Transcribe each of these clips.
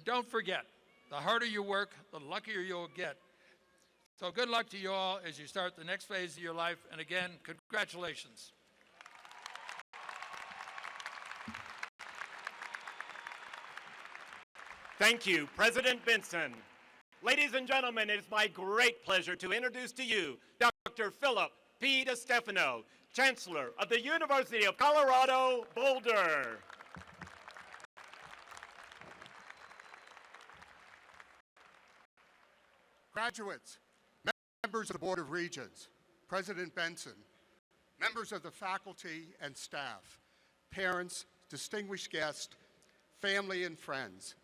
don't forget, the harder you work, the luckier you'll get. So good luck to you all as you start the next phase of your life. And again, congratulations. Thank you, President Benson. Ladies and gentlemen, it is my great pleasure to introduce to you Dr. Philip P. DeStefano, Chancellor of the University of Colorado, Boulder. Graduates, members of the Board of Regents, President Benson, members of the faculty and staff, parents, distinguished guests, family and friends,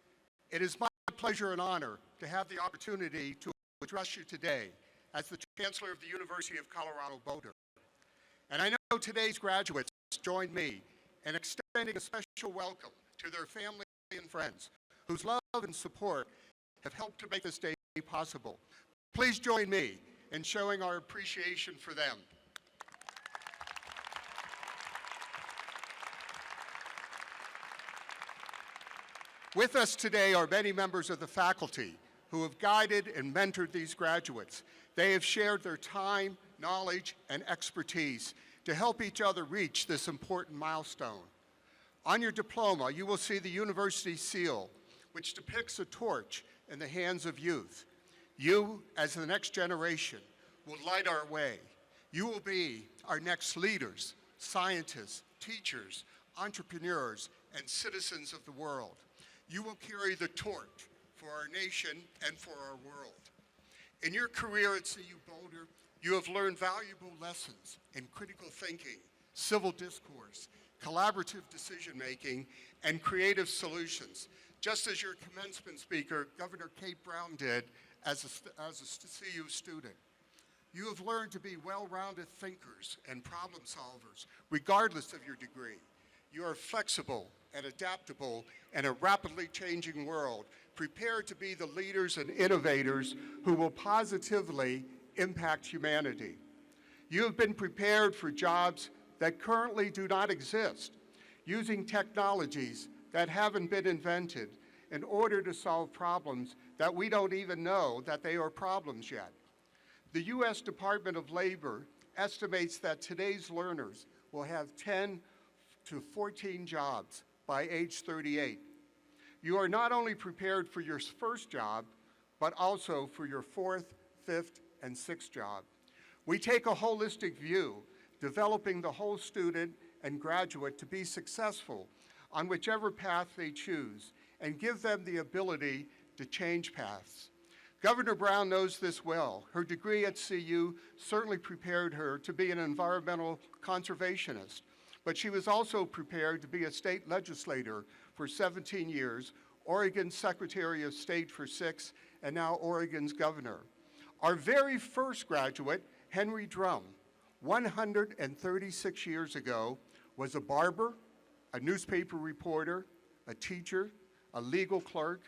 it is my pleasure and honor to have the opportunity to address you today as the Chancellor of the University of Colorado, Boulder. And I know today's graduates join me in extending a special welcome to their family and friends whose love and support have helped to make this day possible. Please join me in showing our appreciation for them. With us today are many members of the faculty who have guided and mentored these graduates. They have shared their time, knowledge, and expertise to help each other reach this important milestone. On your diploma, you will see the university seal, which depicts a torch in the hands of youth. You, as the next generation, will light our way. You will be our next leaders, scientists, teachers, entrepreneurs, and citizens of the world. You will carry the torch for our nation and for our world. In your career at CU Boulder, you have learned valuable lessons in critical thinking, civil discourse, collaborative decision-making, and creative solutions, just as your commencement speaker, Governor Kate Brown, did as a CU student. You have learned to be well-rounded thinkers and problem solvers, regardless of your degree. You are flexible and adaptable in a rapidly changing world, prepared to be the leaders and innovators who will positively impact humanity. You have been prepared for jobs that currently do not exist, using technologies that haven't been invented in order to solve problems that we don't even know that they are problems yet. The U.S. Department of Labor estimates that today's learners will have 10 to 14 jobs by age 38. You are not only prepared for your first job, but also for your fourth, fifth, and sixth job. We take a holistic view, developing the whole student and graduate to be successful on whichever path they choose, and give them the ability to change paths. Governor Brown knows this well. Her degree at CU certainly prepared her to be an environmental conservationist, but she was also prepared to be a state legislator for 17 years, Oregon's Secretary of State for 6, and now Oregon's governor. Our very first graduate, Henry Drum, 136 years ago, was a barber, a newspaper reporter, a teacher, a legal clerk,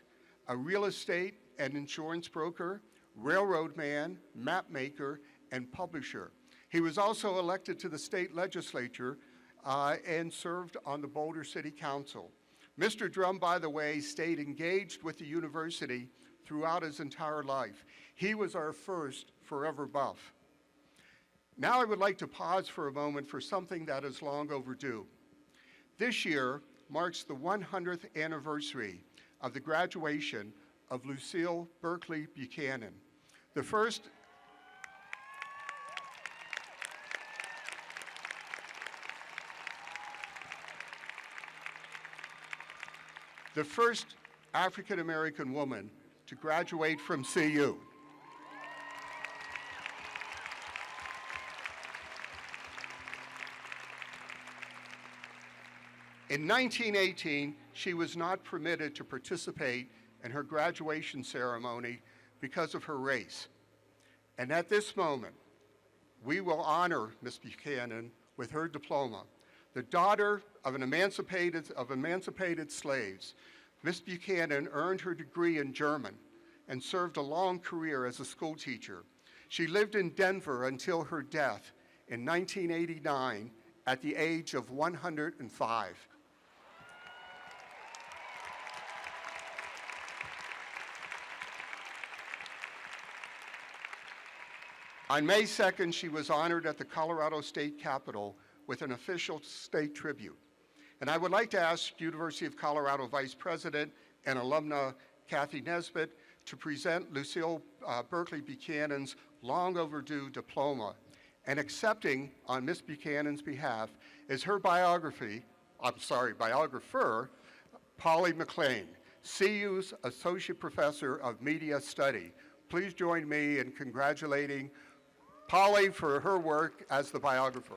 a real estate and insurance broker, railroad man, map maker, and publisher. He was also elected to the state legislature and served on the Boulder City Council. Mr. Drum, by the way, stayed engaged with the university throughout his entire life. He was our first forever buff. Now I would like to pause for a moment for something that is long overdue. This year marks the 100th anniversary of the graduation of Lucile Berkeley Buchanan, the first African-American woman to graduate from CU. In 1918, she was not permitted to participate in her graduation ceremony because of her race. And at this moment, we will honor Ms. Buchanan with her diploma. The daughter of emancipated slaves, Ms. Buchanan earned her degree in German and served a long career as a school teacher. She lived in Denver until her death in 1989 at the age of 105. On May 2nd, she was honored at the Colorado State Capitol with an official state tribute. And I would like to ask University of Colorado Vice President and alumna Kathy Nesbitt to present Lucile Berkeley Buchanan's long overdue diploma. And accepting on Miss Buchanan's behalf is her biographer, Polly McLean, CU's Associate Professor of Media Study. Please join me in congratulating Polly for her work as the biographer.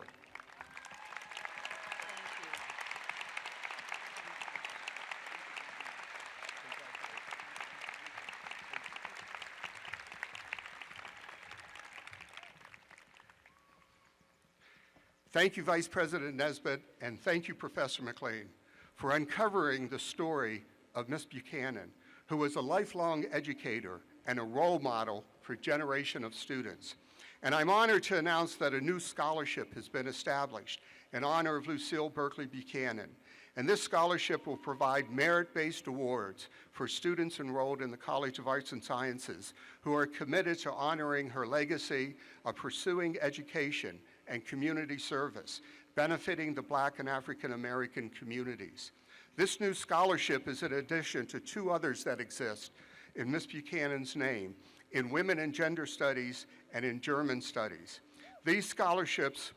Thank you, Vice President Nesbitt, and thank you, Professor McLean, for uncovering the story of Miss Buchanan, who was a lifelong educator and a role model for a generation of students. And I'm honored to announce that a new scholarship has been established in honor of Lucile Berkeley Buchanan. And this scholarship will provide merit-based awards for students enrolled in the College of Arts and Sciences who are committed to honoring her legacy of pursuing education and community service, benefiting the Black and African American communities. This new scholarship is in addition to two others that exist in Miss Buchanan's name, in Women and Gender Studies and in German Studies. These scholarships,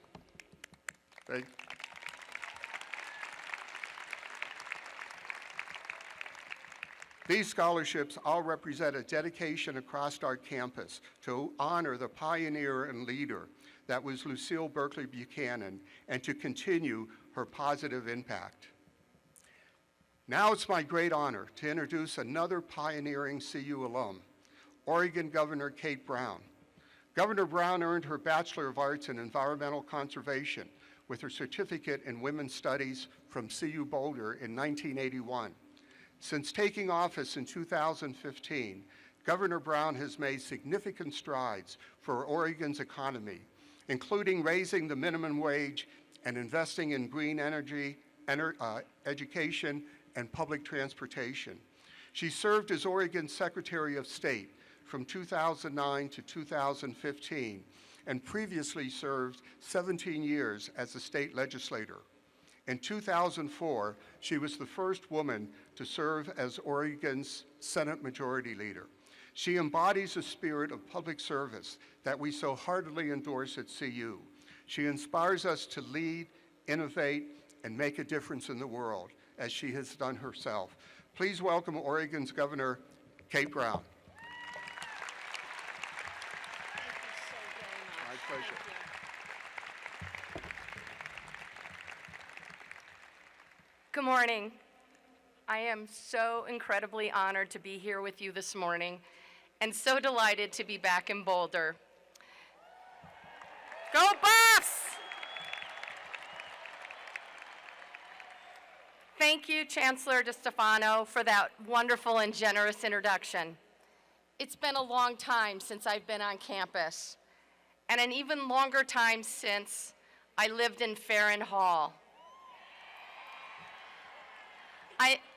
all represent a dedication across our campus to honor the pioneer and leader that was Lucile Berkeley Buchanan and to continue her positive impact. Now it's my great honor to introduce another pioneering CU alum, Oregon Governor Kate Brown. Governor Brown earned her Bachelor of Arts in Environmental Conservation with her certificate in Women's Studies from CU Boulder in 1981. Since taking office in 2015, Governor Brown has made significant strides for Oregon's economy, including raising the minimum wage and investing in green energy, education, and public transportation. She served as Oregon's Secretary of State from 2009 to 2015, and previously served 17 years as a state legislator. In 2004, she was the first woman to serve as Oregon's Senate Majority Leader. She embodies a spirit of public service that we so heartily endorse at CU. She inspires us to lead, innovate, and make a difference in the world, as she has done herself. Please welcome Oregon's Governor, Kate Brown. Thank you so very much. My pleasure. Thank you. Good morning. I am so incredibly honored to be here with you this morning and so delighted to be back in Boulder. Go Buffs! Thank you, Chancellor DeStefano, for that wonderful and generous introduction. It's been a long time since I've been on campus, and an even longer time since I lived in Farron Hall.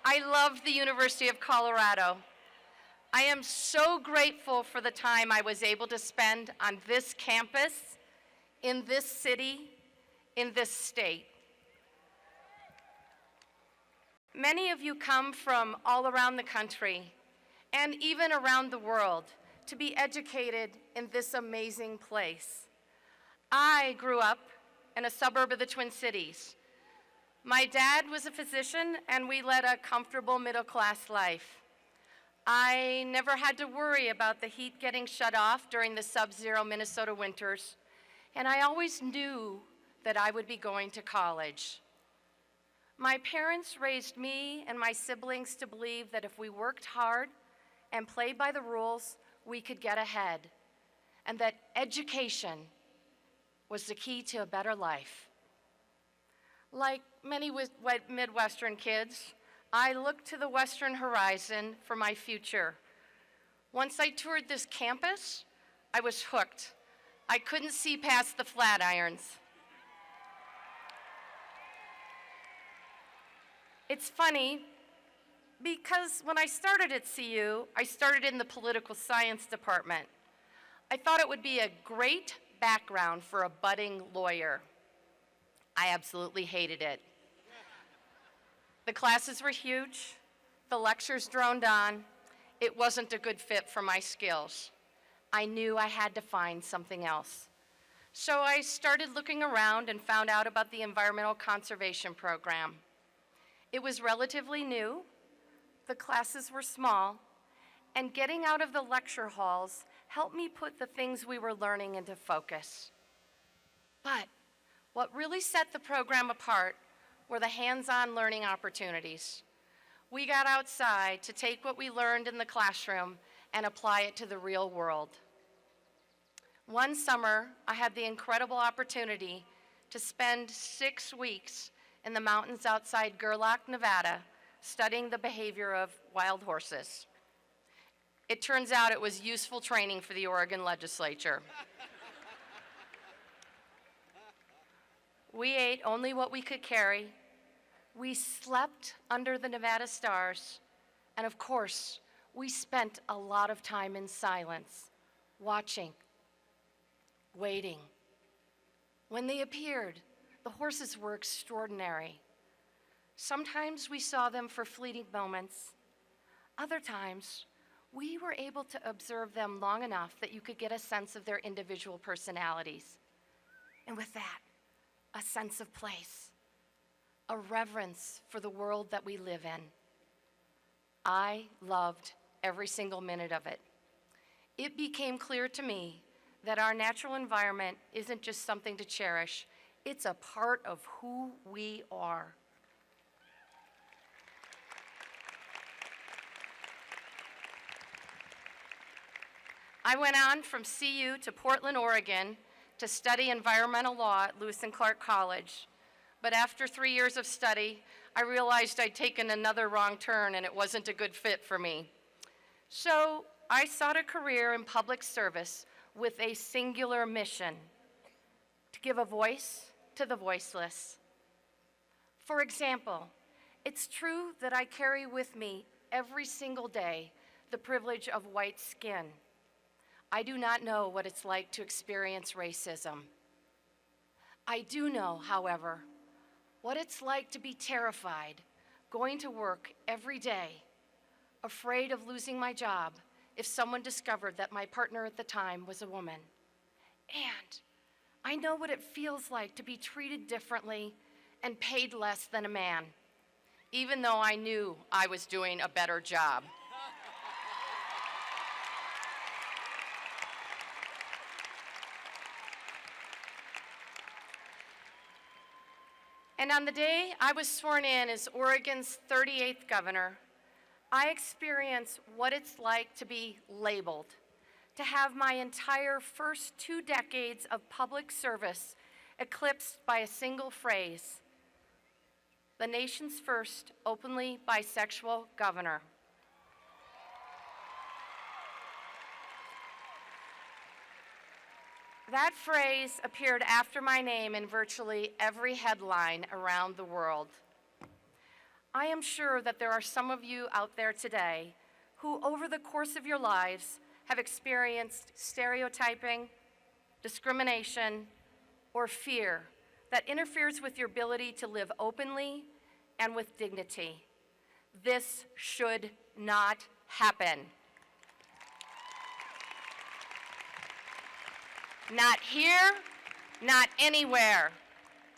I love the University of Colorado. I am so grateful for the time I was able to spend on this campus, in this city, in this state. Many of you come from all around the country and even around the world to be educated in this amazing place. I grew up in a suburb of the Twin Cities. My dad was a physician and we led a comfortable middle-class life. I never had to worry about the heat getting shut off during the sub-zero Minnesota winters, and I always knew that I would be going to college. My parents raised me and my siblings to believe that if we worked hard and played by the rules, we could get ahead, and that education was the key to a better life. Like many Midwestern kids, I looked to the Western horizon for my future. Once I toured this campus, I was hooked. I couldn't see past the Flatirons. It's funny, because when I started at CU, I started in the political science department. I thought it would be a great background for a budding lawyer. I absolutely hated it. The classes were huge, the lectures droned on. It wasn't a good fit for my skills. I knew I had to find something else. So I started looking around and found out about the environmental conservation program. It was relatively new, the classes were small, and getting out of the lecture halls helped me put the things we were learning into focus. But what really set the program apart were the hands-on learning opportunities. We got outside to take what we learned in the classroom and apply it to the real world. One summer, I had the incredible opportunity to spend 6 weeks in the mountains outside Gerlach, Nevada, studying the behavior of wild horses. It turns out it was useful training for the Oregon legislature. We ate only what we could carry. We slept under the Nevada stars. And of course, we spent a lot of time in silence, watching, waiting. When they appeared, the horses were extraordinary. Sometimes we saw them for fleeting moments. Other times, we were able to observe them long enough that you could get a sense of their individual personalities. And with that, a sense of place, a reverence for the world that we live in. I loved every single minute of it. It became clear to me that our natural environment isn't just something to cherish, it's a part of who we are. I went on from CU to Portland, Oregon to study environmental law at Lewis and Clark College. But after 3 years of study, I realized I'd taken another wrong turn and it wasn't a good fit for me. So I sought a career in public service with a singular mission: to give a voice to the voiceless. For example, it's true that I carry with me every single day the privilege of white skin. I do not know what it's like to experience racism. I do know, however, what it's like to be terrified, going to work every day, afraid of losing my job if someone discovered that my partner at the time was a woman. And I know what it feels like to be treated differently and paid less than a man, even though I knew I was doing a better job. And on the day I was sworn in as Oregon's 38th governor, I experienced what it's like to be labeled, to have my entire first 2 decades of public service eclipsed by a single phrase: the nation's first openly bisexual governor. That phrase appeared after my name in virtually every headline around the world. I am sure that there are some of you out there today who, over the course of your lives, have experienced stereotyping, discrimination, or fear that interferes with your ability to live openly and with dignity. This should not happen. Not here, not anywhere.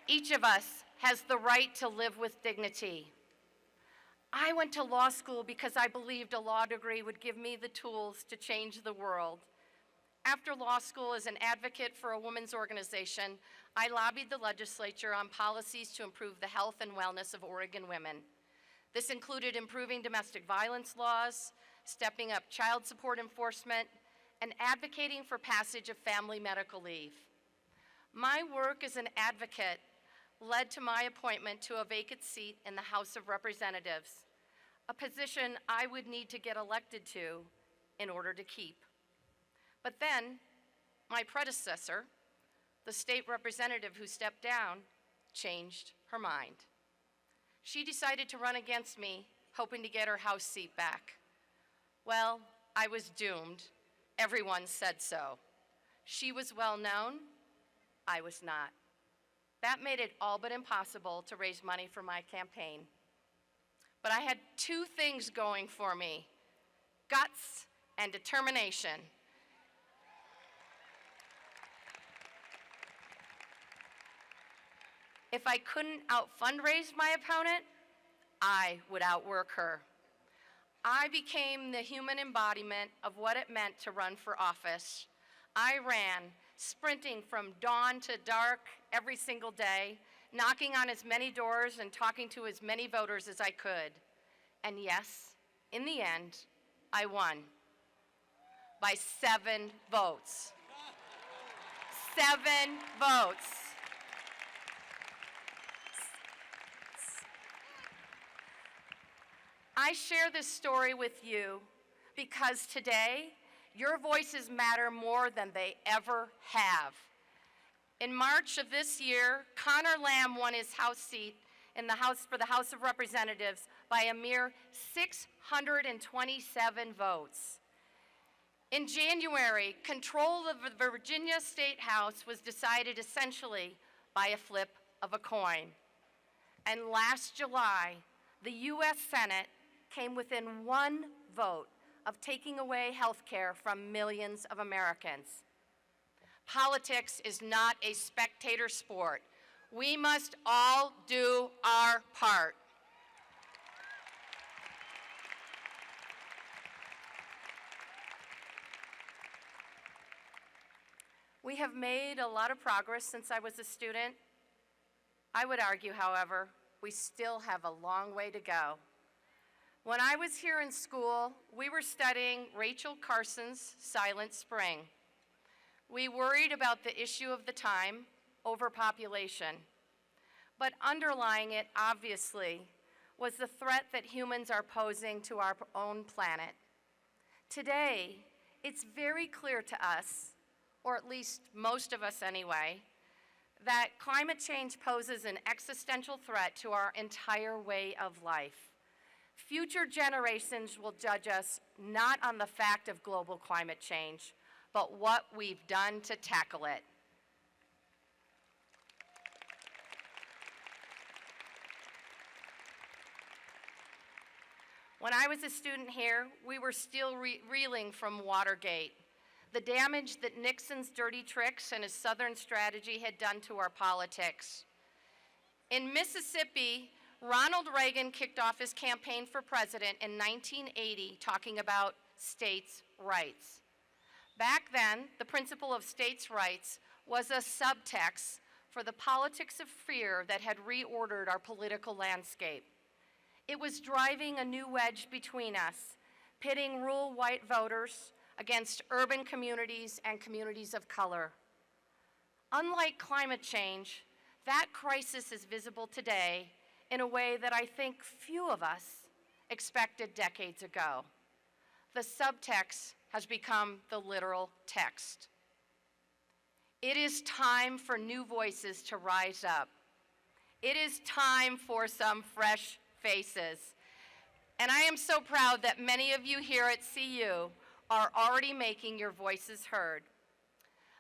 Each of us has the right to live with dignity. I went to law school because I believed a law degree would give me the tools to change the world. After law school, as an advocate for a women's organization, I lobbied the legislature on policies to improve the health and wellness of Oregon women. This included improving domestic violence laws, stepping up child support enforcement, and advocating for passage of family medical leave. My work as an advocate led to my appointment to a vacant seat in the House of Representatives, a position I would need to get elected to in order to keep. But then, my predecessor, the state representative who stepped down, changed her mind. She decided to run against me, hoping to get her House seat back. Well, I was doomed. Everyone said so. She was well known, I was not. That made it all but impossible to raise money for my campaign. But I had two things going for me: guts and determination. If I couldn't out-fundraise my opponent, I would outwork her. I became the human embodiment of what it meant to run for office. I ran, sprinting from dawn to dark every single day, knocking on as many doors and talking to as many voters as I could. And yes, in the end, I won by 7 votes. 7 votes. I share this story with you because today, your voices matter more than they ever have. In March of this year, Connor Lamb won his House seat in the House for the House of Representatives by a mere 627 votes. In January, control of the Virginia State House was decided essentially by a flip of a coin. And last July, the U.S. Senate came within 1 vote of taking away health care from millions of Americans. Politics is not a spectator sport. We must all do our part. We have made a lot of progress since I was a student. I would argue, however, we still have a long way to go. When I was here in school, we were studying Rachel Carson's Silent Spring. We worried about the issue of the time, overpopulation. But underlying it, obviously, was the threat that humans are posing to our own planet. Today, it's very clear to us, or at least most of us anyway, that climate change poses an existential threat to our entire way of life. Future generations will judge us not on the fact of global climate change, but what we've done to tackle it. When I was a student here, we were still reeling from Watergate, the damage that Nixon's dirty tricks and his Southern strategy had done to our politics. In Mississippi, Ronald Reagan kicked off his campaign for president in 1980, talking about states' rights. Back then, the principle of states' rights was a subtext for the politics of fear that had reordered our political landscape. It was driving a new wedge between us, pitting rural white voters against urban communities and communities of color. Unlike climate change, that crisis is visible today in a way that I think few of us expected decades ago. The subtext has become the literal text. It is time for new voices to rise up. It is time for some fresh faces. And I am so proud that many of you here at CU are already making your voices heard.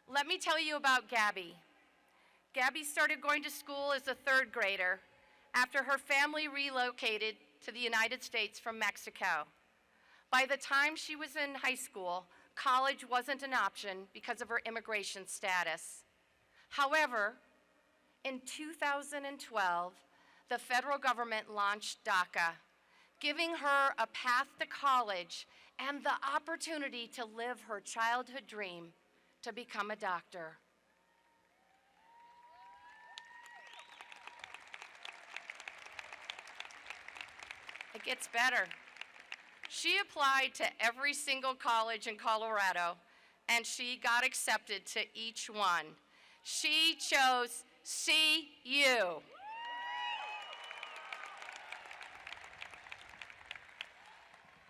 Let me tell you about Gabby. Gabby started going to school as a 3rd grader after her family relocated to the United States from Mexico. By the time she was in high school, college wasn't an option because of her immigration status. However, in 2012, the federal government launched DACA, giving her a path to college and the opportunity to live her childhood dream to become a doctor. It gets better. She applied to every single college in Colorado, and she got accepted to each one. She chose CU.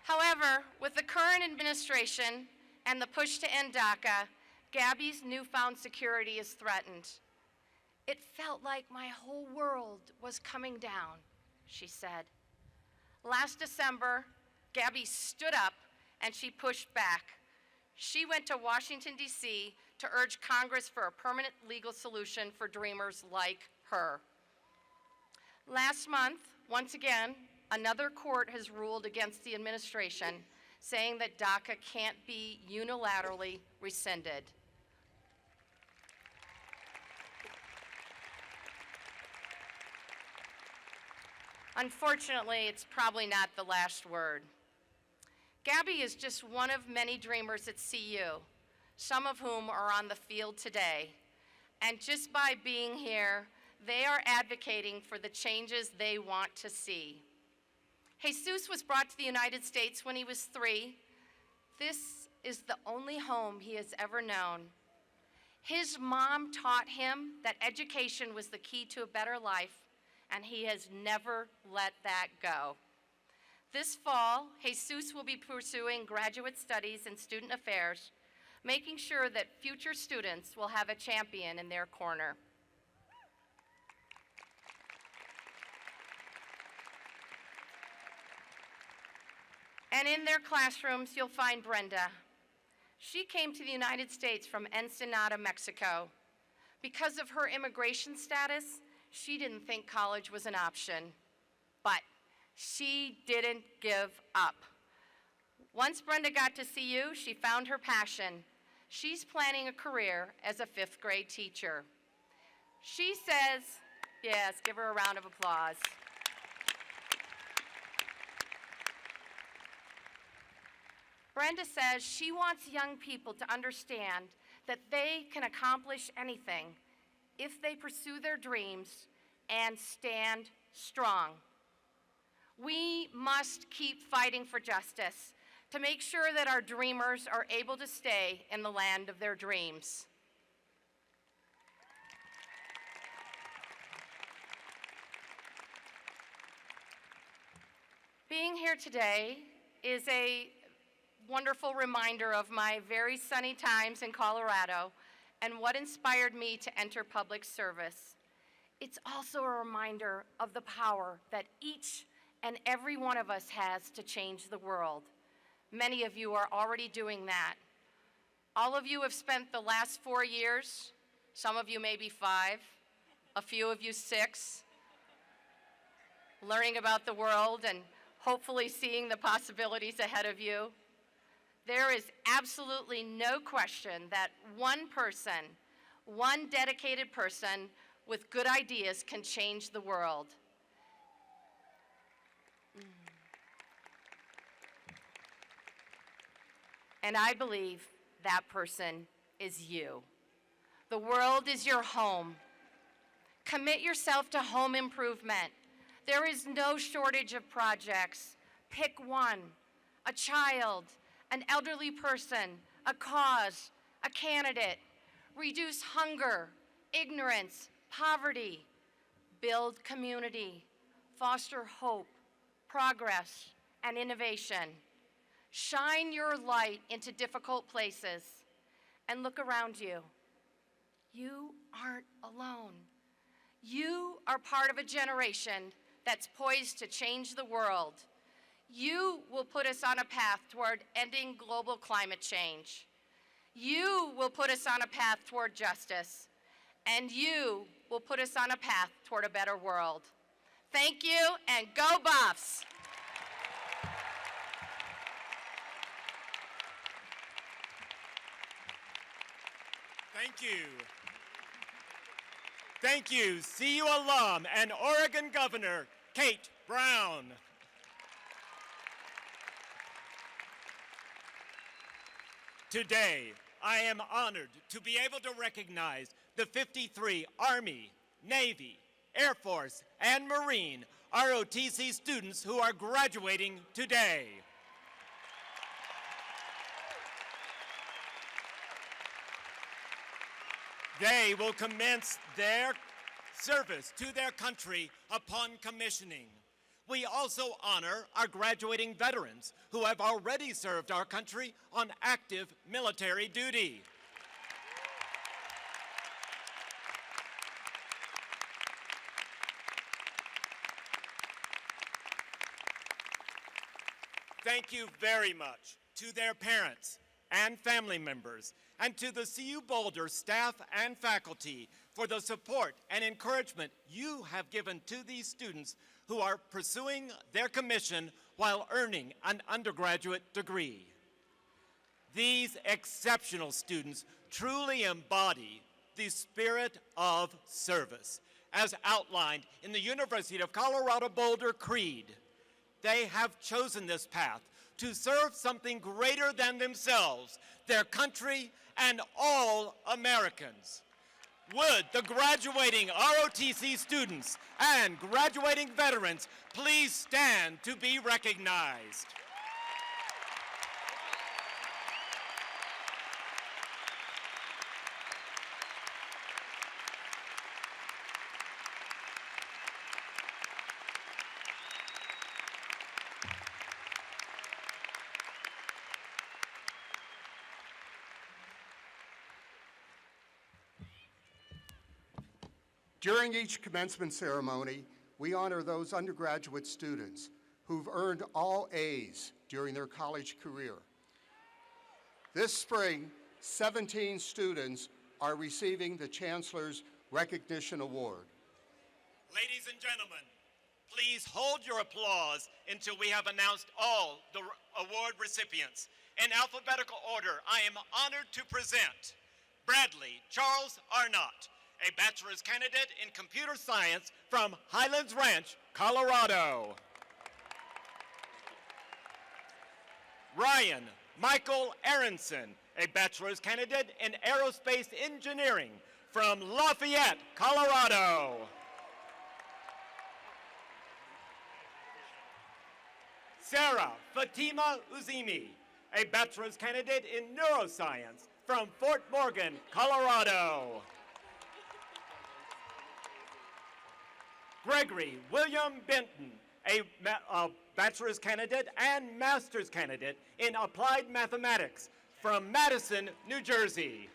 However, with the current administration and the push to end DACA, Gabby's newfound security is threatened. It felt like my whole world was coming down, she said. Last December, Gabby stood up and she pushed back. She went to Washington, D.C. to urge Congress for a permanent legal solution for dreamers like her. Last month, once again, another court has ruled against the administration, saying that DACA can't be unilaterally rescinded. Unfortunately, it's probably not the last word. Gabby is just one of many dreamers at CU, some of whom are on the field today. And just by being here, they are advocating for the changes they want to see. Jesus was brought to the United States when he was 3. This is the only home he has ever known. His mom taught him that education was the key to a better life, and he has never let that go. This fall, Jesus will be pursuing graduate studies in student affairs, making sure that future students will have a champion in their corner. And in their classrooms, you'll find Brenda. She came to the United States from Ensenada, Mexico. Because of her immigration status, she didn't think college was an option, but she didn't give up. Once Brenda got to CU, she found her passion. She's planning a career as a 5th grade teacher. She says, yes, give her a round of applause. Brenda says she wants young people to understand that they can accomplish anything if they pursue their dreams and stand strong. We must keep fighting for justice to make sure that our dreamers are able to stay in the land of their dreams. Being here today is a wonderful reminder of my very sunny times in Colorado and what inspired me to enter public service. It's also a reminder of the power that each and every one of us has to change the world. Many of you are already doing that. All of you have spent the last 4 years, some of you maybe 5, a few of you 6, learning about the world and hopefully seeing the possibilities ahead of you. There is absolutely no question that one person, one dedicated person with good ideas can change the world. And I believe that person is you. The world is your home. Commit yourself to home improvement. There is no shortage of projects. Pick one: a child, an elderly person, a cause, a candidate. Reduce hunger, ignorance, poverty. Build community. Foster hope, progress, and innovation. Shine your light into difficult places and look around you. You aren't alone. You are part of a generation that's poised to change the world. You will put us on a path toward ending global climate change. You will put us on a path toward justice. And you will put us on a path toward a better world. Thank you, and go Buffs! Thank you. Thank you, CU alum and Oregon Governor Kate Brown. Today, I am honored to be able to recognize the 53 Army, Navy, Air Force, and Marine ROTC students who are graduating today. They will commence their service to their country upon commissioning. We also honor our graduating veterans who have already served our country on active military duty. Thank you very much to their parents, and family members, and to the CU Boulder staff and faculty for the support and encouragement you have given to these students who are pursuing their commission while earning an undergraduate degree. These exceptional students truly embody the spirit of service, as outlined in the University of Colorado Boulder Creed. They have chosen this path to serve something greater than themselves, their country, and all Americans. Would the graduating ROTC students and graduating veterans please stand to be recognized? During each commencement ceremony, we honor those undergraduate students who've earned all A's during their college career. This spring, 17 students are receiving the Chancellor's Recognition Award. Ladies and gentlemen, please hold your applause until we have announced all the award recipients. In alphabetical order, I am honored to present Bradley Charles Arnott, a bachelor's candidate in computer science from Highlands Ranch, Colorado. Ryan Michael Aronson, a bachelor's candidate in aerospace engineering from Lafayette, Colorado. Sarah Fatima Uzimi, a bachelor's candidate in neuroscience from Fort Morgan, Colorado. Gregory William Benton, a bachelor's candidate and master's candidate in applied mathematics from Madison, New Jersey.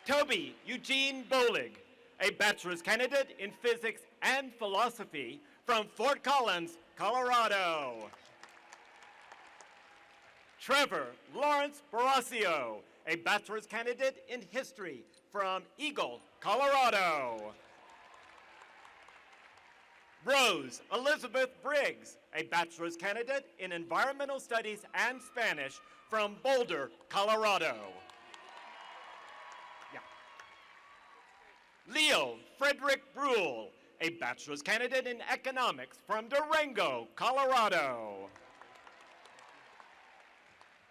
Toby Eugene Bolig, a bachelor's candidate in physics and philosophy from Fort Collins, Colorado. Trevor Lawrence Barasio, a bachelor's candidate in history from Eagle, Colorado. Rose Elizabeth Briggs, a bachelor's candidate in environmental studies and Spanish from Boulder, Colorado. Leo Frederick Bruhl, a bachelor's candidate in economics from Durango, Colorado.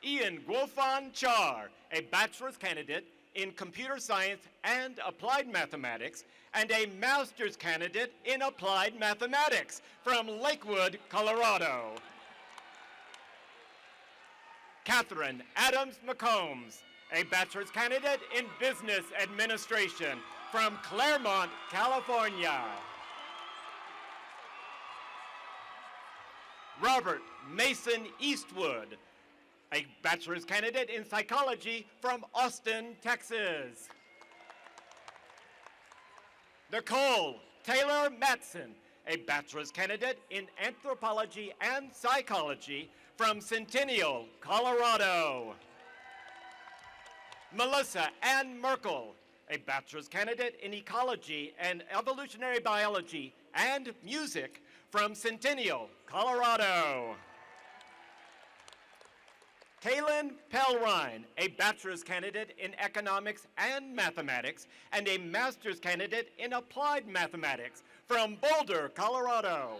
Ian Guofan Char, a bachelor's candidate in computer science and applied mathematics, and a master's candidate in applied mathematics from Lakewood, Colorado. Catherine Adams McCombs, a bachelor's candidate in business administration from Claremont, California. Robert Mason Eastwood, a bachelor's candidate in psychology from Austin, Texas. Nicole Taylor Matson, a bachelor's candidate in anthropology and psychology from Centennial, Colorado. Melissa Ann Merkel, a bachelor's candidate in ecology and evolutionary biology and music from Centennial, Colorado. Kaylin Pelrine, a bachelor's candidate in economics and mathematics and a master's candidate in applied mathematics from Boulder, Colorado.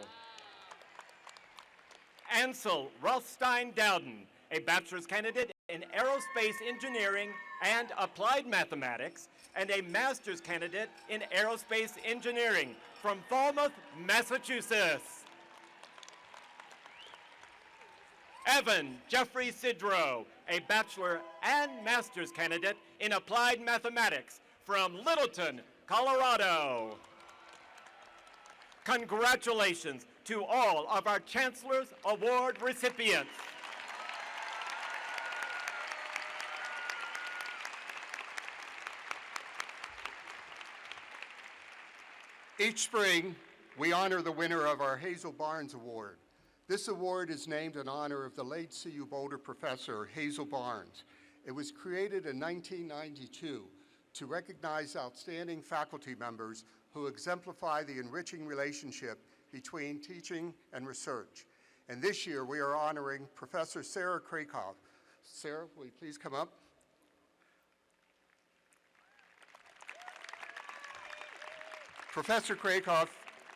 Ansel Rothstein Dowden, a bachelor's candidate in aerospace engineering and applied mathematics and a master's candidate in aerospace engineering from Falmouth, Massachusetts. Evan Jeffrey Sidrow, a bachelor and master's candidate in applied mathematics from Littleton, Colorado. Congratulations to all of our Chancellor's Award recipients. Each spring, we honor the winner of our Hazel Barnes Award. This award is named in honor of the late CU Boulder professor, Hazel Barnes. It was created in 1992 to recognize outstanding faculty members who exemplify the enriching relationship between teaching and research. And this year, we are honoring Professor Sarah Krakoff. Sarah, will you please come up? Professor Krakoff,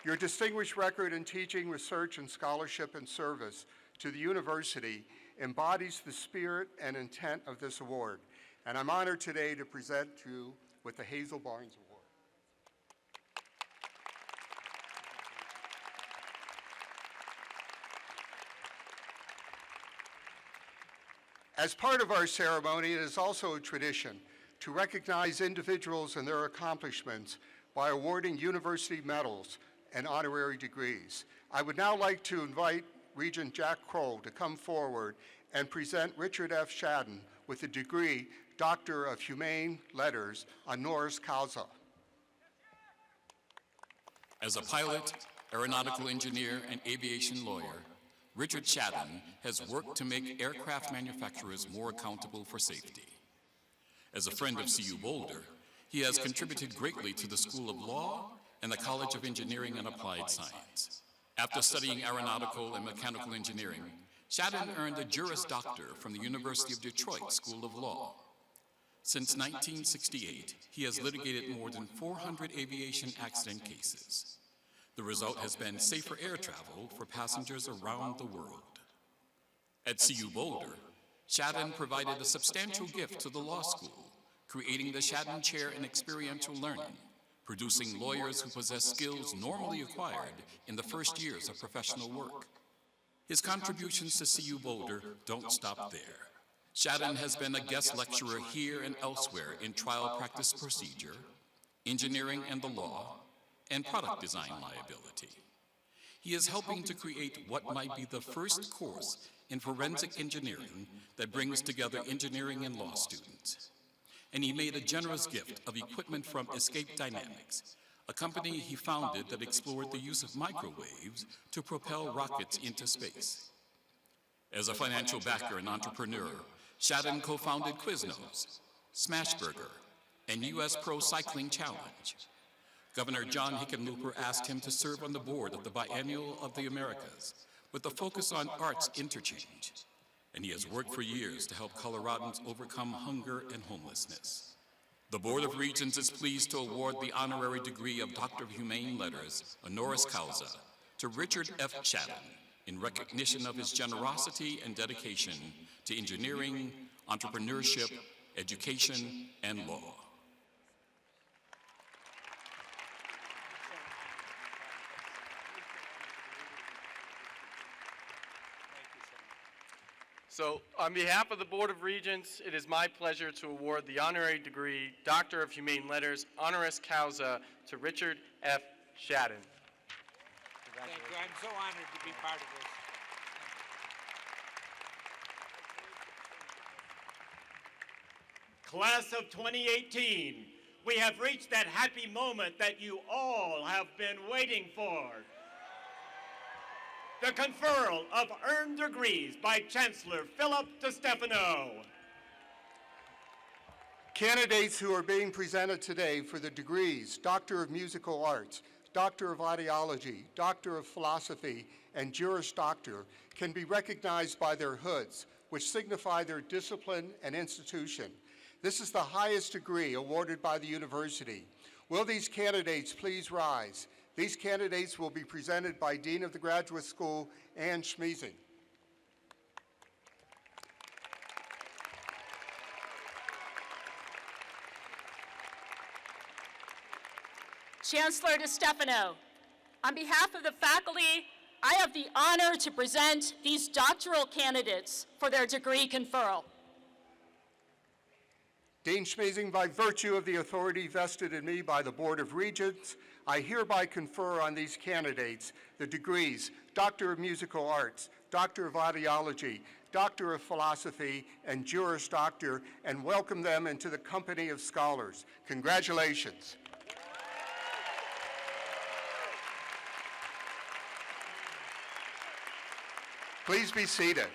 your distinguished record in teaching, research, and scholarship and service to the university embodies the spirit and intent of this award. And I'm honored today to present you with the Hazel Barnes Award. As part of our ceremony, it is also a tradition to recognize individuals and their accomplishments by awarding university medals and honorary degrees. I would now like to invite Regent Jack Kroll to come forward and present Richard F. Shadden with the degree Doctor of Humane Letters honoris causa. As a pilot, aeronautical engineer, and aviation lawyer, Richard Shadden has worked to make aircraft manufacturers more accountable for safety. As a friend of CU Boulder, he has contributed greatly to the School of Law and the College of Engineering and Applied Science. After studying aeronautical and mechanical engineering, Shadden earned a Juris Doctor from the University of Detroit School of Law. Since 1968, he has litigated more than 400 aviation accident cases. The result has been safer air travel for passengers around the world. At CU Boulder, Shadden provided a substantial gift to the law school, creating the Shadden Chair in Experiential Learning, producing lawyers who possess skills normally acquired in the first years of professional work. His contributions to CU Boulder don't stop there. Shadden has been a guest lecturer here and elsewhere in trial practice procedure, engineering and the law, and product design liability. He is helping to create what might be the first course in forensic engineering that brings together engineering and law students. And he made a generous gift of equipment from Escape Dynamics, a company he founded that explored the use of microwaves to propel rockets into space. As a financial backer and entrepreneur, Shadden co-founded Quiznos, Smashburger, and US Pro Cycling Challenge. Governor John Hickenlooper asked him to serve on the board of the Biennial of the Americas with a focus on arts interchange. And he has worked for years to help Coloradans overcome hunger and homelessness. The Board of Regents is pleased to award the honorary degree of Doctor of Humane Letters, honoris causa, to Richard F. Shadden in recognition of his generosity and dedication to engineering, entrepreneurship, education, and law. So, on behalf of the Board of Regents, it is my pleasure to award the honorary degree, Doctor of Humane Letters, honoris causa, to Richard F. Shadden. Thank you. I'm so honored to be part of this. Class of 2018, we have reached that happy moment that you all have been waiting for. The conferral of earned degrees by Chancellor Philip DeStefano. Candidates who are being presented today for the degrees Doctor of Musical Arts, Doctor of Ideology, Doctor of Philosophy, and Juris Doctor can be recognized by their hoods, which signify their discipline and institution. This is the highest degree awarded by the university. Will these candidates please rise? These candidates will be presented by Dean of the Graduate School, Ann Schmiesing. Chancellor DeStefano, on behalf of the faculty, I have the honor to present these doctoral candidates for their degree conferral. Dean Schmiesing, by virtue of the authority vested in me by the Board of Regents, I hereby confer on these candidates the degrees Doctor of Musical Arts, Doctor of Ideology, Doctor of Philosophy, and Juris Doctor, and welcome them into the company of scholars. Congratulations. Please be seated.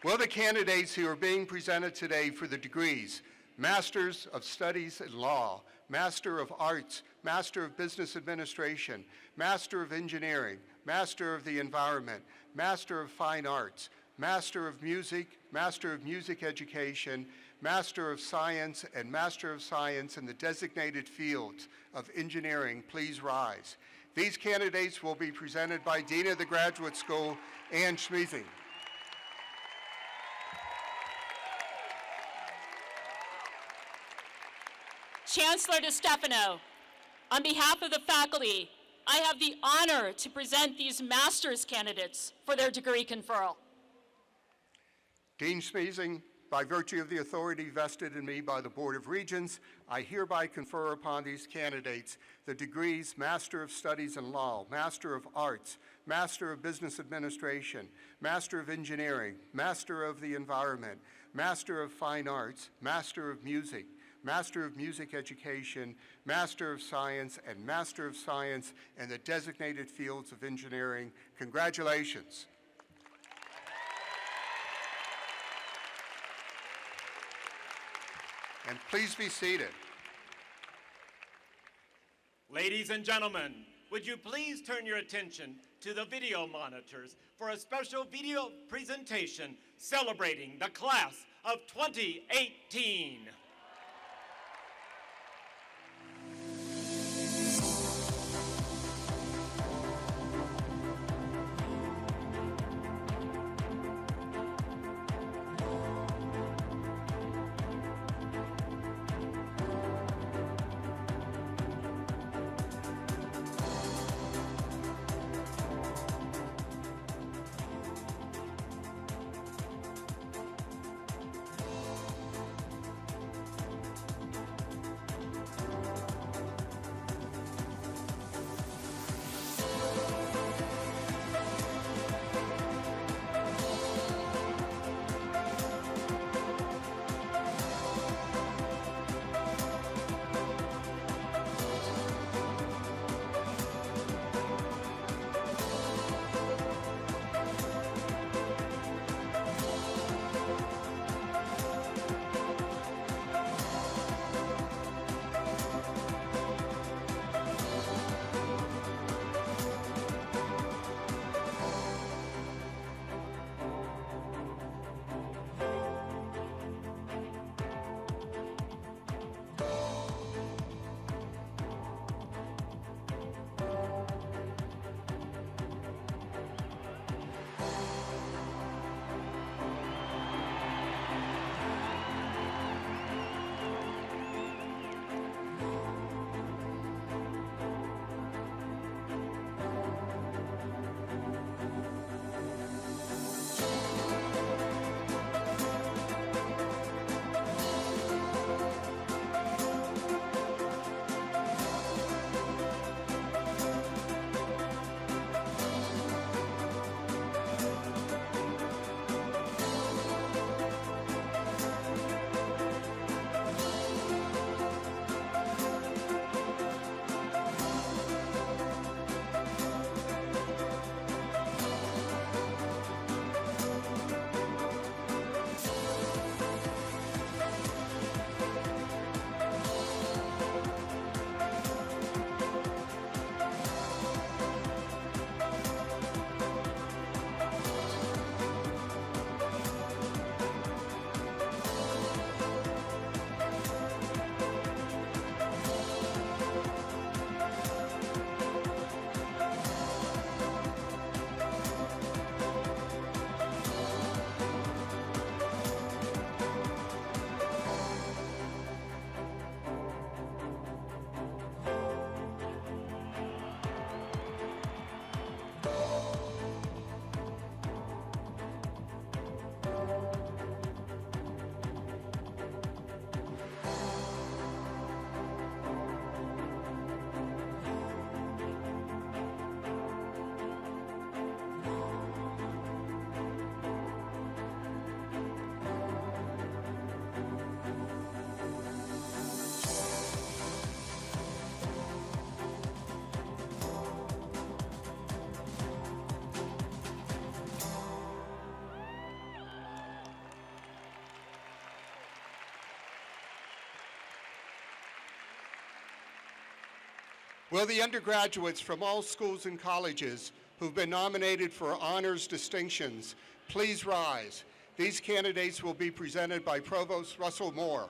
Will the candidates who are being presented today for the degrees Masters of Studies in Law, Master of Arts, Master of Business Administration, Master of Engineering, Master of the Environment, Master of Fine Arts, Master of Music Education, Master of Science, and Master of Science in the designated fields of engineering, please rise. These candidates will be presented by Dean of the Graduate School, Ann Schmeething. Chancellor DeStefano, on behalf of the faculty, I have the honor to present these master's candidates for their degree conferral. Dean Schmeething, by virtue of the authority vested in me by the Board of Regents, I hereby confer upon these candidates the degrees Master of Studies in Law, Master of Arts, Master of Business Administration, Master of Engineering, Master of the Environment, Master of Fine Arts, Master of Music Education, Master of Science, and Master of Science in the designated fields of engineering. Congratulations. And please be seated. Ladies and gentlemen, would you please turn your attention to the video monitors for a special video presentation celebrating the class of 2018. Will the undergraduates from all schools and colleges who've been nominated for honors distinctions please rise? These candidates will be presented by Provost Russell Moore.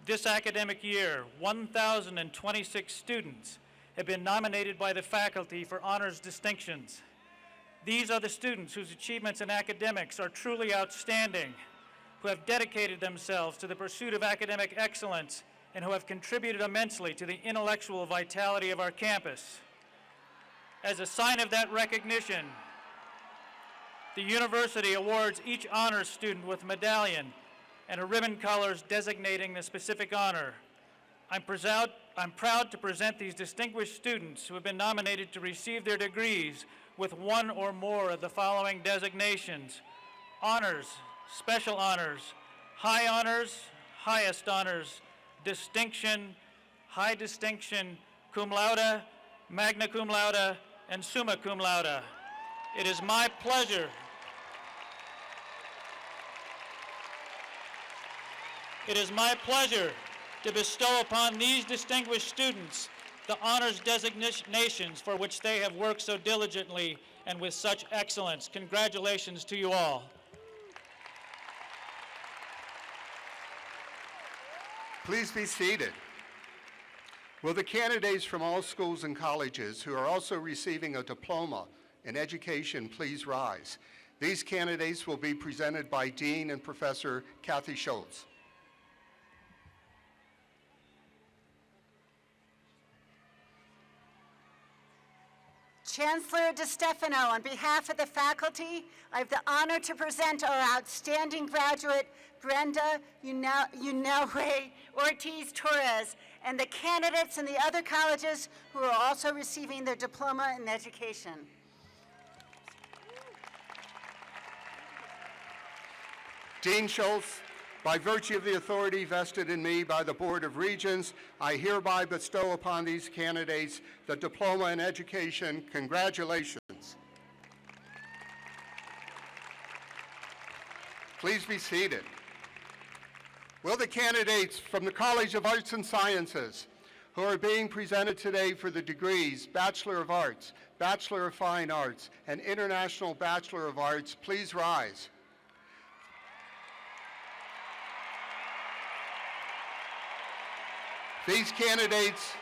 This academic year, 1,026 students have been nominated by the faculty for honors distinctions. These are the students whose achievements in academics are truly outstanding, who have dedicated themselves to the pursuit of academic excellence and who have contributed immensely to the intellectual vitality of our campus. As a sign of that recognition, the university awards each honors student with a medallion and a ribbon colors designating the specific honor. I'm proud to present these distinguished students who have been nominated to receive their degrees with one or more of the following designations: honors, special honors, high honors, highest honors, distinction, high distinction, cum laude, magna cum laude, and summa cum laude. It is my pleasure to bestow upon these distinguished students the honors designations for which they have worked so diligently and with such excellence. Congratulations to you all. Please be seated. Will the candidates from all schools and colleges who are also receiving a diploma in education please rise? These candidates will be presented by Dean and Professor Kathy Schultz. Chancellor DeStefano, on behalf of the faculty, I have the honor to present our outstanding graduate, Brenda Unelwe Ortiz Torres, and the candidates in the other colleges who are also receiving their diploma in education. Dean Schultz, by virtue of the authority vested in me by the Board of Regents, I hereby bestow upon these candidates the diploma in education. Congratulations. Please be seated. Will the candidates from the College of Arts and Sciences who are being presented today for the degrees Bachelor of Arts, Bachelor of Fine Arts, and International Bachelor of Arts please rise? These candidates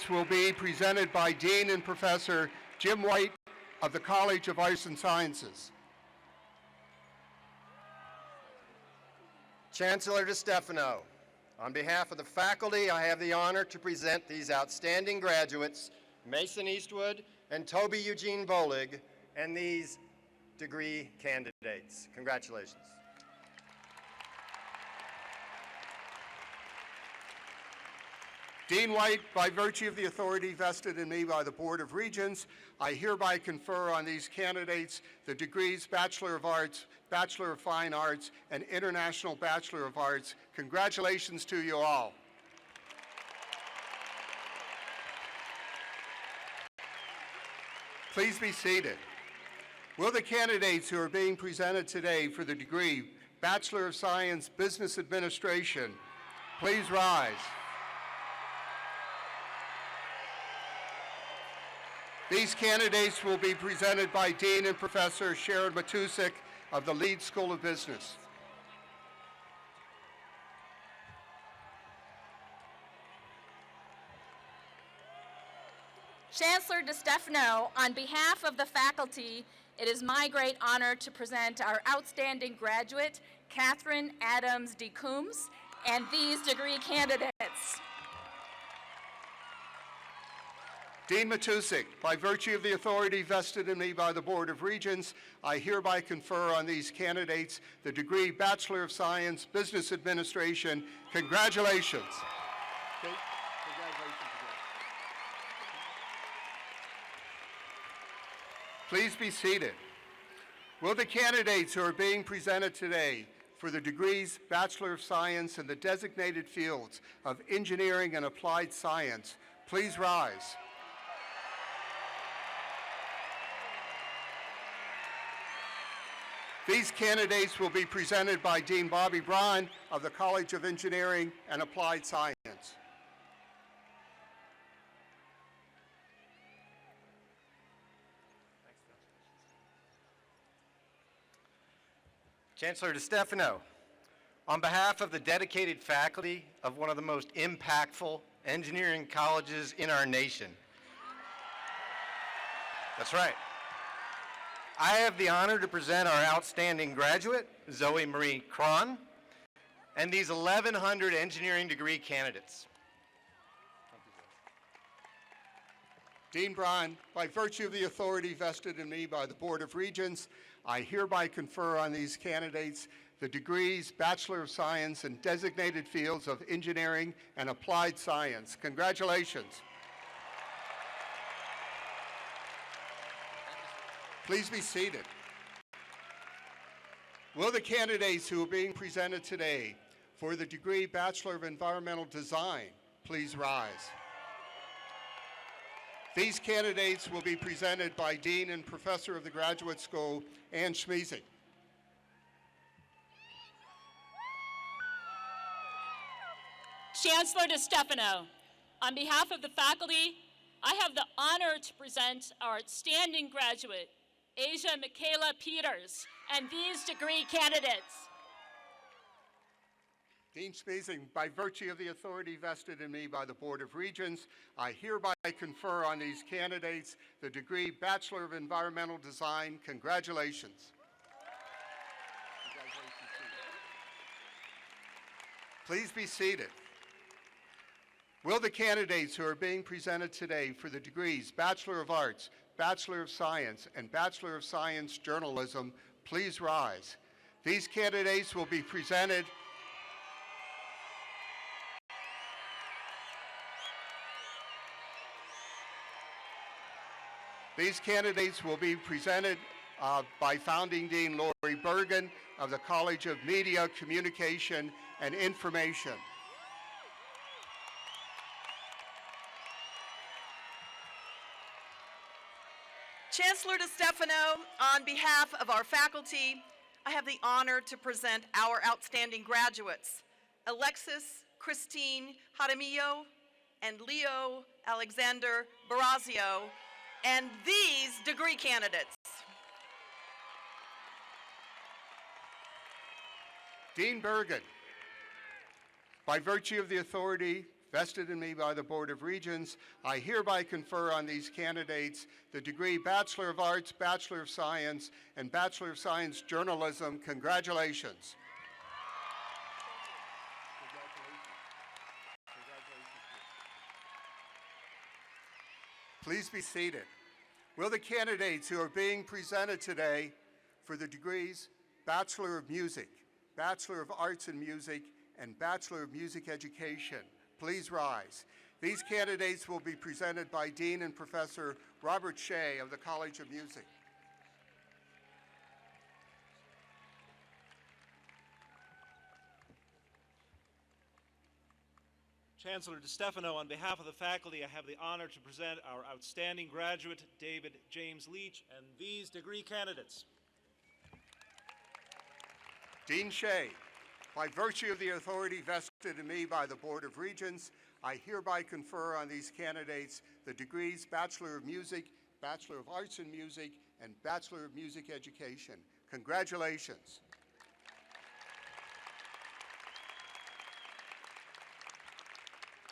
will be presented by Dean and Professor Jim White of the College of Arts and Sciences. Chancellor DeStefano, on behalf of the faculty, I have the honor to present these outstanding graduates, Mason Eastwood and Toby Eugene Bolig, and these degree candidates. Congratulations. Dean White, by virtue of the authority vested in me by the Board of Regents, I hereby confer on these candidates the degrees Bachelor of Arts, Bachelor of Fine Arts, and International Bachelor of Arts. Congratulations to you all. Please be seated. Will the candidates who are being presented today for the degree Bachelor of Science, Business Administration please rise? These candidates will be presented by Dean and Professor Sharon Matusik of the Leeds School of Business. Chancellor DeStefano, on behalf of the faculty, it is my great honor to present our outstanding graduate, Catherine Adams de Coombs, and these degree candidates. Dean Matusik, by virtue of the authority vested in me by the Board of Regents, I hereby confer on these candidates the degree Bachelor of Science, Business Administration. Congratulations. Okay. Congratulations again. Please be seated. Will the candidates who are being presented today for the degrees Bachelor of Science in the designated fields of Engineering and Applied Science please rise? These candidates will be presented by Dean Bobby Braun of the College of Engineering and Applied Science. Chancellor DeStefano, on behalf of the dedicated faculty of one of the most impactful engineering colleges in our nation. That's right. I have the honor to present our outstanding graduate, Zoe Marie Cron, and these 1,100 engineering degree candidates. Dean Braun, by virtue of the authority vested in me by the Board of Regents, I hereby confer on these candidates the degrees Bachelor of Science in designated fields of engineering and applied science. Congratulations. Please be seated. Will the candidates who are being presented today for the degree Bachelor of Environmental Design please rise? These candidates will be presented by Dean and Professor of the Graduate School, Ann Schmeezing. Chancellor DeStefano, on behalf of the faculty, I have the honor to present our outstanding graduate, Asia Michaela Peters, and these degree candidates. Dean Schmeezing, by virtue of the authority vested in me by the Board of Regents, I hereby confer on these candidates the degree Bachelor of Environmental Design. Congratulations. Please be seated. Will the candidates who are being presented today for the degrees Bachelor of Arts, Bachelor of Science, and Bachelor of Science Journalism please rise? These candidates will be presented by founding Dean Lori Bergen of the College of Media, Communication, and Information. Chancellor DeStefano, on behalf of our faculty, I have the honor to present our outstanding graduates, Alexis Christine Jaramillo and Leo Alexander Barazio, and these degree candidates. Dean Bergen, by virtue of the authority vested in me by the Board of Regents, I hereby confer on these candidates the degree Bachelor of Arts, Bachelor of Science, and Bachelor of Science Journalism. Congratulations. Please be seated. Will the candidates who are being presented today for the degrees Bachelor of Music, Bachelor of Arts in Music, and Bachelor of Music Education please rise? These candidates will be presented by Dean and Professor Robert Shea of the College of Music. Chancellor DeStefano, on behalf of the faculty, I have the honor to present our outstanding graduate, David James Leach, and these degree candidates. Dean Shea, by virtue of the authority vested in me by the Board of Regents, I hereby confer on these candidates the degrees Bachelor of Music, Bachelor of Arts in Music, and Bachelor of Music Education. Congratulations.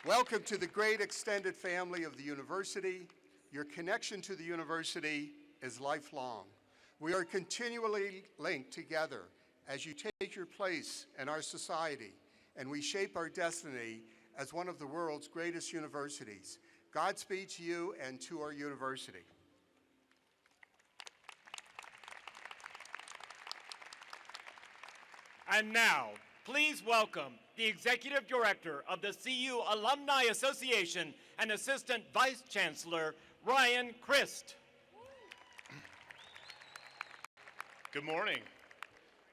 Welcome to the great extended family of the university. Your connection to the university is lifelong. We are continually linked together as you take your place in our society, and we shape our destiny as one of the world's greatest universities. Godspeed to you and to our university. And now, please welcome the Executive Director of the CU Alumni Association and Assistant Vice Chancellor, Ryan Christ. Good morning.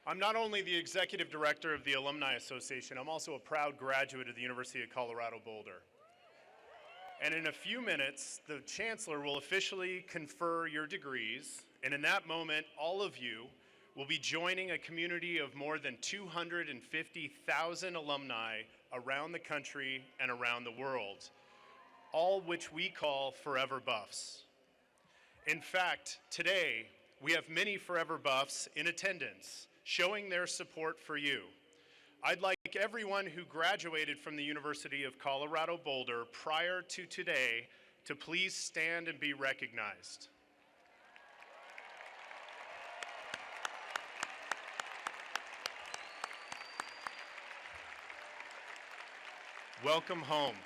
I'm not only the Executive Director of the Alumni Association, I'm also a proud graduate of the University of Colorado Boulder. And in a few minutes, the Chancellor will officially confer your degrees, and in that moment, all of you will be joining a community of more than 250,000 alumni around the country and around the world, all which we call Forever Buffs. In fact, today, we have many Forever Buffs in attendance, showing their support for you. I'd like everyone who graduated from the University of Colorado Boulder prior to today to please stand and be recognized. Welcome home.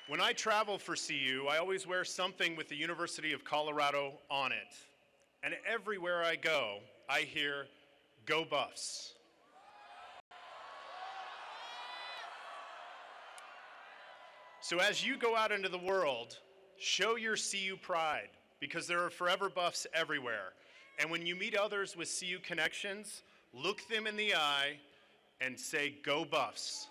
When I travel for CU, I always wear something with the University of Colorado on it. And everywhere I go, I hear, "Go Buffs." So as you go out into the world, show your CU pride, because there are Forever Buffs everywhere. And when you meet others with CU connections, look them in the eye and say, "Go Buffs."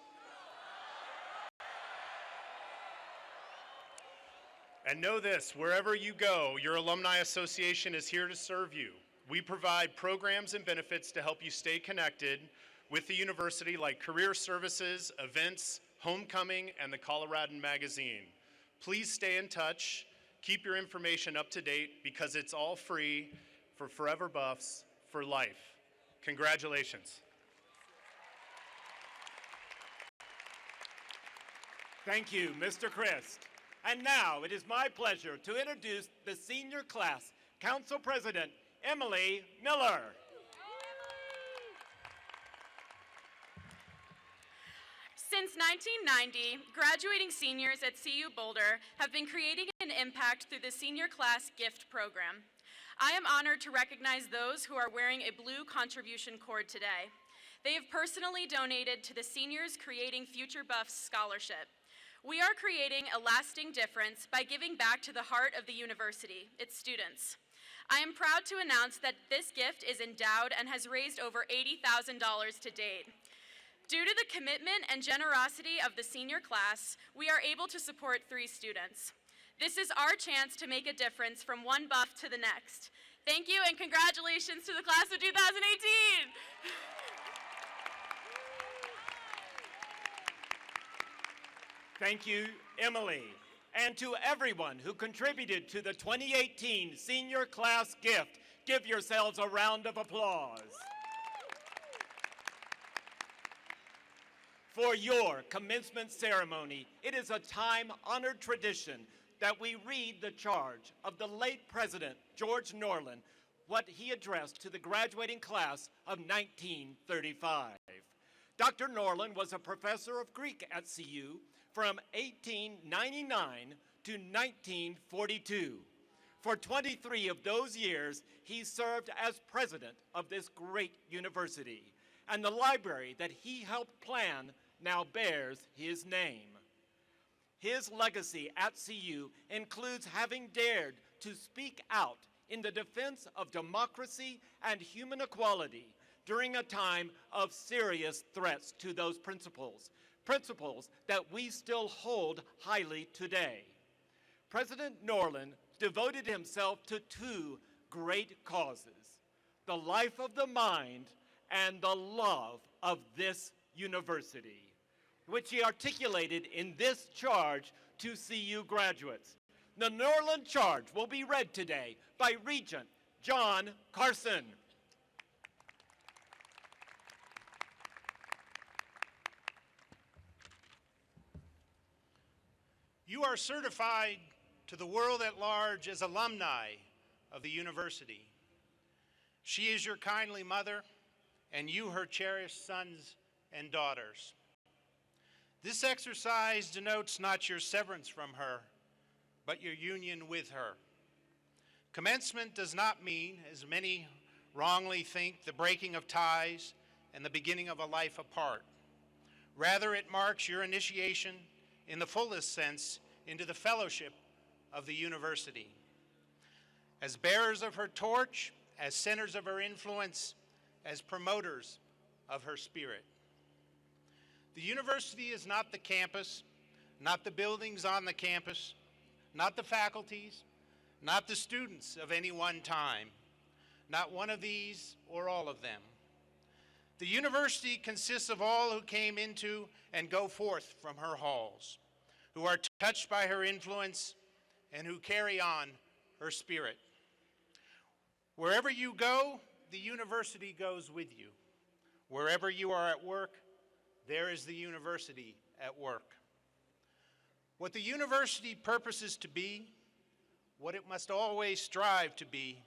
And know this, wherever you go, your Alumni Association is here to serve you. We provide programs and benefits to help you stay connected with the university, like career services, events, homecoming, and the Coloradan Magazine. Please stay in touch. Keep your information up to date, because it's all free for Forever Buffs for life. Congratulations. Thank you, Mr. Christ. And now it is my pleasure to introduce the senior class council president, Emily Miller. Since 1990, graduating seniors at CU Boulder have been creating an impact through the Senior Class Gift Program. I am honored to recognize those who are wearing a blue contribution cord today. They have personally donated to the Seniors Creating Future Buffs Scholarship. We are creating a lasting difference by giving back to the heart of the university, its students. I am proud to announce that this gift is endowed and has raised over $80,000 to date. Due to the commitment and generosity of the senior class, we are able to support 3 students. This is our chance to make a difference from one buff to the next. Thank you and congratulations to the class of 2018. Thank you, Emily. And to everyone who contributed to the 2018 senior class gift, give yourselves a round of applause. For your commencement ceremony, it is a time-honored tradition that we read the charge of the late President George Norland, what he addressed to the graduating class of 1935. Dr. Norland was a professor of Greek at CU from 1899 to 1942. For 23 of those years, he served as president of this great university, and the library that he helped plan now bears his name. His legacy at CU includes having dared to speak out in the defense of democracy and human equality during a time of serious threats to those principles, principles that we still hold highly today. President Norland devoted himself to 2 great causes: the life of the mind and the love of this university, which he articulated in this charge to CU graduates. The Norland Charge will be read today by Regent John Carson. You are certified to the world at large as alumni of the university. She is your kindly mother, and you her cherished sons and daughters. This exercise denotes not your severance from her, but your union with her. Commencement does not mean, as many wrongly think, the breaking of ties and the beginning of a life apart. Rather, it marks your initiation in the fullest sense into the fellowship of the university. As bearers of her torch, as centers of her influence, as promoters of her spirit. The university is not the campus, not the buildings on the campus, not the faculties, not the students of any one time, not one of these or all of them. The university consists of all who came into and go forth from her halls, who are touched by her influence and who carry on her spirit. Wherever you go, the university goes with you. Wherever you are at work, there is the university at work. What the university purposes to be, what it must always strive to be,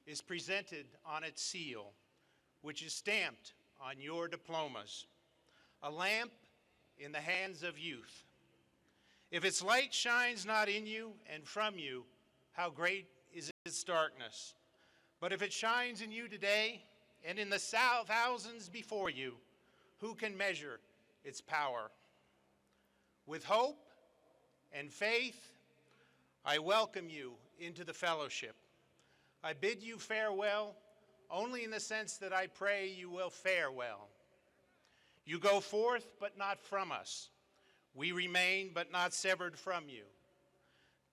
is presented on its seal, which is stamped on your diplomas, a lamp in the hands of youth. If its light shines not in you and from you, how great is its darkness. But if it shines in you today and in the thousands before you, who can measure its power? With hope and faith, I welcome you into the fellowship. I bid you farewell only in the sense that I pray you will fare well. You go forth, but not from us. We remain, but not severed from you.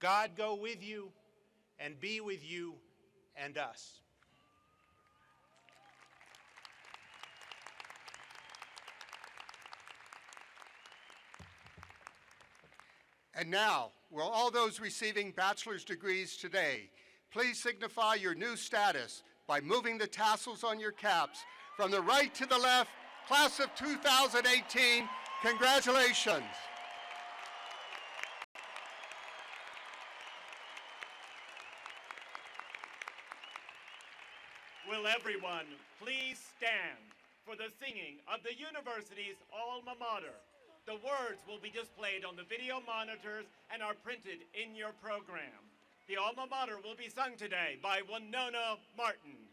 God go with you and be with you and us. And now, will all those receiving bachelor's degrees today please signify your new status by moving the tassels on your caps from the right to the left, class of 2018, congratulations. Will everyone please stand for the singing of the university's alma mater? The words will be displayed on the video monitors and are printed in your program. The alma mater will be sung today by Winona Martin.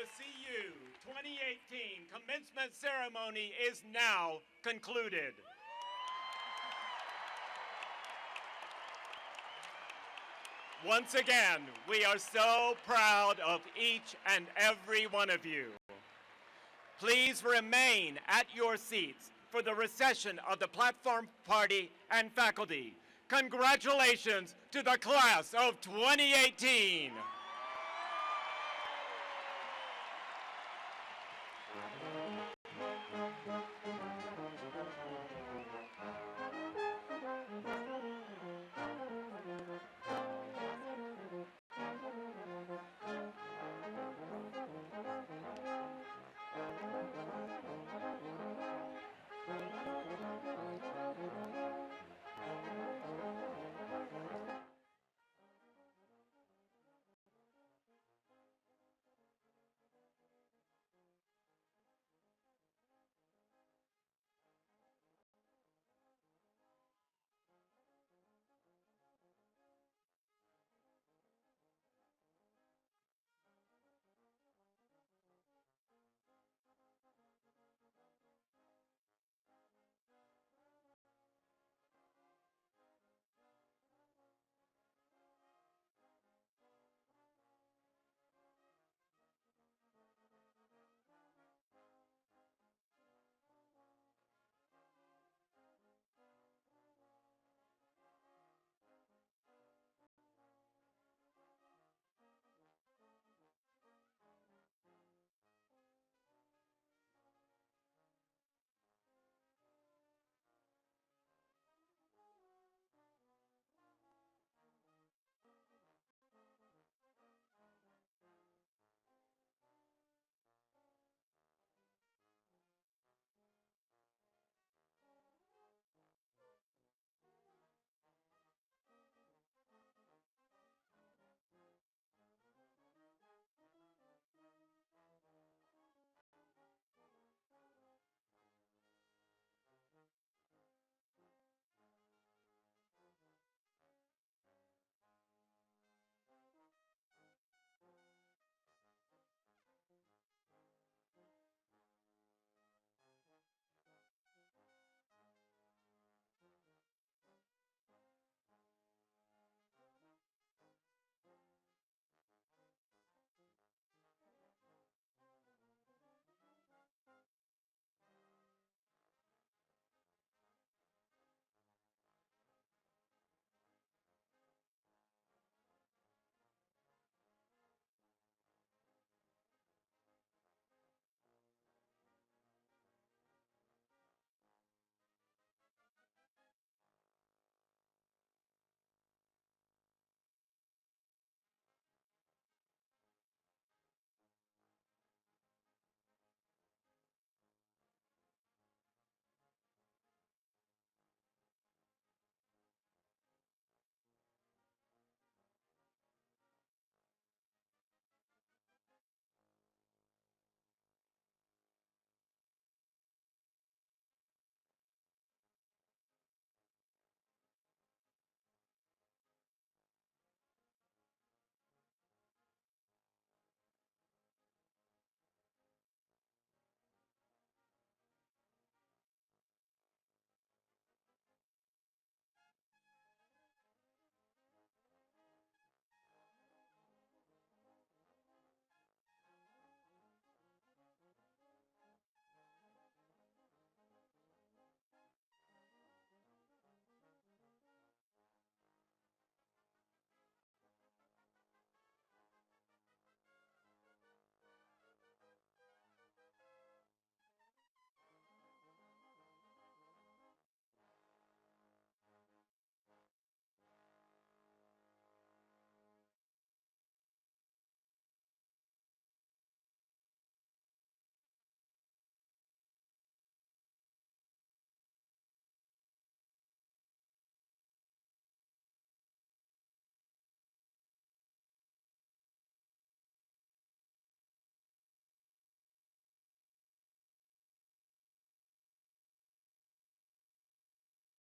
The CU 2018 Commencement Ceremony is now concluded. Once again, we are so proud of each and every one of you. Please remain at your seats for the recession of the platform party and faculty. Congratulations to the class of 2018.